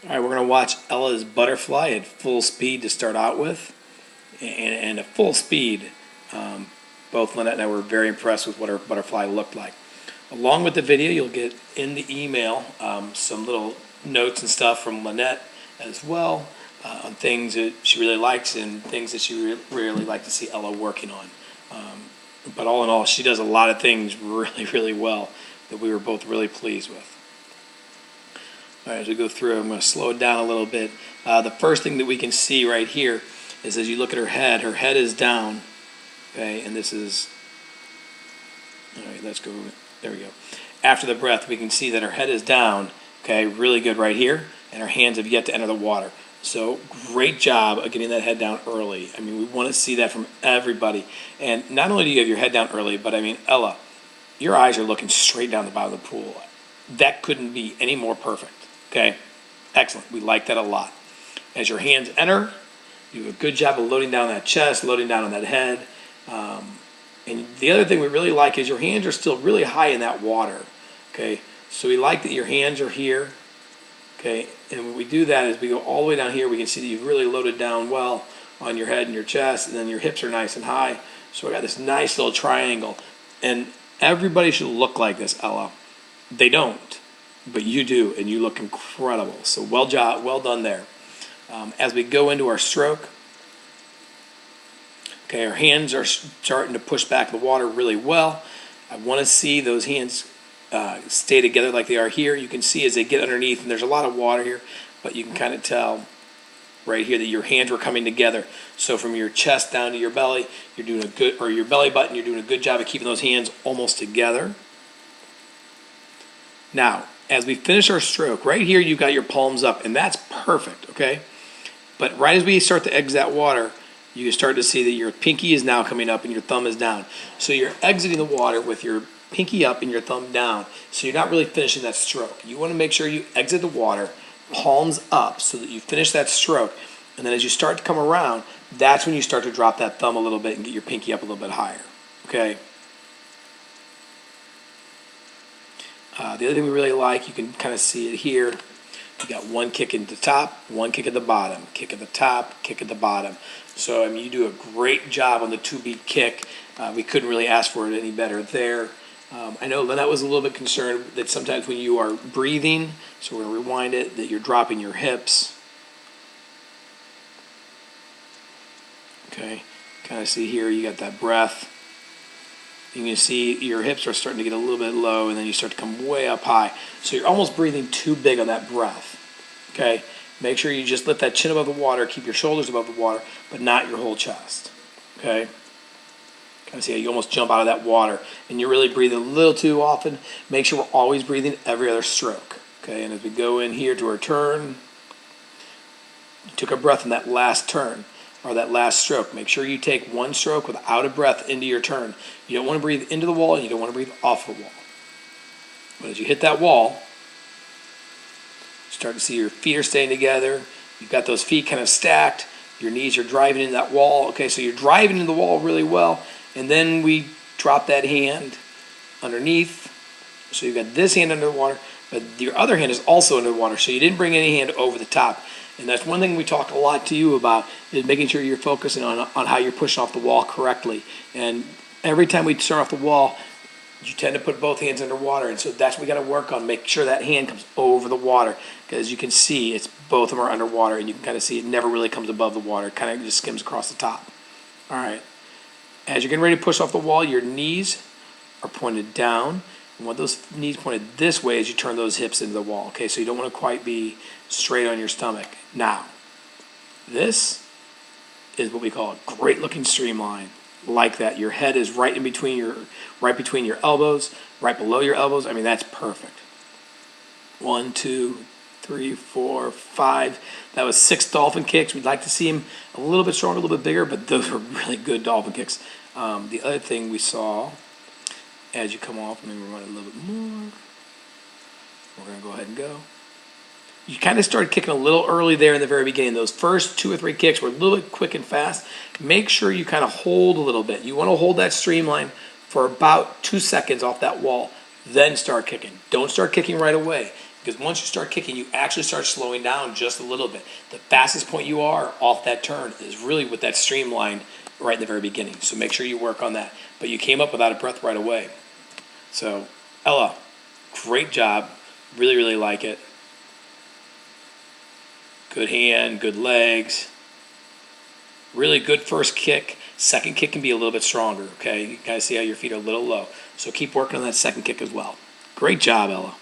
All right, we're going to watch Ella's butterfly at full speed to start out with. And at full speed, both Lynette and I were very impressed with what her butterfly looked like. Along with the video, you'll get in the email some little notes and stuff from Lynette as well on things that she really likes and things that she really like to see Ella working on. But all in all, she does a lot of things really, really well that we were both really pleased with. All right, as we go through, I'm going to slow it down a little bit. The first thing that we can see right here is as you look at her head is down. Okay, and this is, all right, let's go, there we go. After the breath, we can see that her head is down, okay, really good right here, and her hands have yet to enter the water. So great job of getting that head down early. I mean, we want to see that from everybody. And not only do you have your head down early, but I mean, Ella, your eyes are looking straight down the bottom of the pool. That couldn't be any more perfect, okay? Excellent, we like that a lot. As your hands enter, you do a good job of loading down that chest, loading down on that head. And the other thing we really like is your hands are still really high in that water, okay? So we like that your hands are here, okay? And when we do that is we go all the way down here, we can see that you've really loaded down well on your head and your chest, and then your hips are nice and high. So we got this nice little triangle. And everybody should look like this, Ella. They don't, but you do, and you look incredible. So well done there. As we go into our stroke, okay, our hands are starting to push back the water really well. I want to see those hands stay together like they are here. You can see as they get underneath, and there's a lot of water here, but you can kind of tell right here that your hands were coming together. So from your chest down to your belly, you're doing a good, or your belly button, you're doing a good job of keeping those hands almost together. Now, as we finish our stroke, right here you've got your palms up, and that's perfect, okay? But right as we start to exit that water, you can start to see that your pinky is now coming up and your thumb is down. So you're exiting the water with your pinky up and your thumb down. So you're not really finishing that stroke. You want to make sure you exit the water, palms up, so that you finish that stroke. And then as you start to come around, that's when you start to drop that thumb a little bit and get your pinky up a little bit higher. Okay? The other thing we really like, you can kind of see it here. You got one kick at the top, one kick at the bottom, kick at the top, kick at the bottom. So, I mean, you do a great job on the 2-beat kick. We couldn't really ask for it any better there. I know Lynette was a little bit concerned that sometimes when you are breathing, so we're going to rewind it, that you're dropping your hips. Okay, kind of see here, you got that breath. You can see your hips are starting to get a little bit low, and then you start to come way up high. So you're almost breathing too big on that breath. Okay? Make sure you just lift that chin above the water, keep your shoulders above the water, but not your whole chest. Okay? Kind of see how you almost jump out of that water, and you're really breathing a little too often. Make sure we're always breathing every other stroke. Okay? And as we go in here to our turn, you took a breath in that last turn, or that last stroke. Make sure you take one stroke without a breath into your turn. You don't want to breathe into the wall, and you don't want to breathe off the wall. But as you hit that wall, start to see your feet are staying together. You've got those feet kind of stacked. Your knees are driving into that wall. Okay, so you're driving into the wall really well. And then we drop that hand underneath. So you've got this hand under the water, but your other hand is also under the water. So you didn't bring any hand over the top. And that's one thing we talk a lot to you about, is making sure you're focusing on how you're pushing off the wall correctly. And every time we start off the wall, you tend to put both hands underwater. And so that's what we got to work on. Make sure that hand comes over the water. Because you can see, it's both of them are underwater, and you can kind of see it never really comes above the water. It kind of just skims across the top. All right. As you're getting ready to push off the wall, your knees are pointed down. And when those knees pointed this way as you turn those hips into the wall. Okay, so you don't want to quite be straight on your stomach. Now, this is what we call a great looking streamline. Like that. Your head is right between your elbows, right below your elbows. I mean, that's perfect. 1, 2, 3, 4, 5. That was 6 dolphin kicks. We'd like to see him a little bit stronger, a little bit bigger, but those were really good dolphin kicks. The other thing we saw as you come off, maybe we'll run a little bit more. We're going to go ahead and go. You kind of started kicking a little early there in the very beginning. Those first 2 or 3 kicks were a little bit quick and fast. Make sure you kind of hold a little bit. You want to hold that streamline for about 2 seconds off that wall, then start kicking. Don't start kicking right away. because once you start kicking, you actually start slowing down just a little bit. The fastest point you are off that turn is really with that streamline right in the very beginning. So make sure you work on that. But you came up without a breath right away. So, Ella, great job. Really, really like it. Good hand, good legs. Really good first kick. Second kick can be a little bit stronger, okay? You guys see how your feet are a little low. So keep working on that second kick as well. Great job, Ella.